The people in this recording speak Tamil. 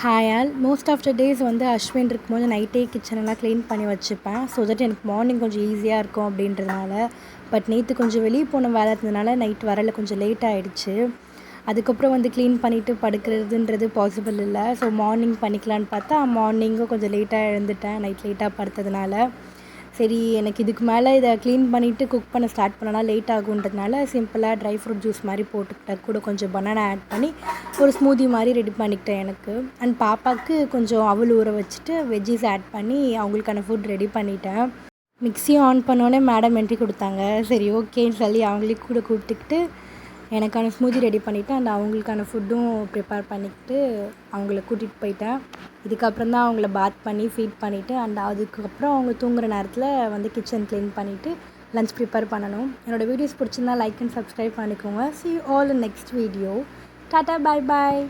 Hi all most of the days வந்து அஸ்வின் இருக்கும்போது நைட்டே கிச்சனெல்லாம் க்ளீன் பண்ணி வச்சுப்பேன். ஸோ தட் எனக்கு மார்னிங் கொஞ்சம் ஈஸியாக இருக்கும் அப்படின்றதுனால. பட் நேற்று கொஞ்சம் வெளியே போன வேலை இருந்ததுனால நைட் வரல கொஞ்சம் லேட் ஆகிடுச்சு. அதுக்கப்புறம் வந்து க்ளீன் பண்ணிவிட்டு படுக்கிறதுன்றது பாசிபிள் இல்லை. ஸோ மார்னிங் பண்ணிக்கலான்னு பார்த்தா மார்னிங்கும் கொஞ்சம் லேட்டாக எழுந்துட்டேன் நைட் லேட்டாக படுத்ததுனால. சரி எனக்கு இதுக்கு மேலே இதை க்ளீன் பண்ணிவிட்டு குக் பண்ண ஸ்டார்ட் பண்ணனா லேட் ஆகுன்றதுனால சிம்பிளாக ட்ரை ஃப்ரூட் ஜூஸ் மாதிரி போட்டுக்கிட்டேன். கூட கொஞ்சம் பனானா ஆட் பண்ணி ஒரு ஸ்மூதி மாதிரி ரெடி பண்ணிக்கிட்டேன் எனக்கு. அண்ட் பாப்பாவுக்கு கொஞ்சம் அவல் ஊற வச்சுட்டு வெஜ்ஜீஸ் ஆட் பண்ணி அவங்களுக்கான ஃபுட் ரெடி பண்ணிட்டேன். மிக்ஸியும் ஆன் பண்ணோன்னே மேடம் என்ட்ரி கொடுத்தாங்க. சரி ஓகேன்னு சொல்லி அவங்களையும் கூட கூப்பிட்டுக்கிட்டு எனக்கான ஸ்மூதி ரெடி பண்ணிவிட்டு அண்ட் அவங்களுக்கான ஃபுட்டும் ப்ரிப்பேர் பண்ணிக்கிட்டு அவங்கள கூட்டிகிட்டு போயிட்டேன். இதுக்கப்புறம் தான் அவங்கள பாத் பண்ணி ஃபீட் பண்ணிவிட்டு அண்ட் அதுக்கப்புறம் அவங்க தூங்குகிற நேரத்தில் வந்து கிச்சன் க்ளீன் பண்ணிவிட்டு லன்ச் ப்ரிப்பேர் பண்ணணும். என்னோடய வீடியோஸ் பிடிச்சிருந்தா லைக் அண்ட் சப்ஸ்கிரைப் பண்ணிக்கோங்க. See you all in next video. Tata, bye bye.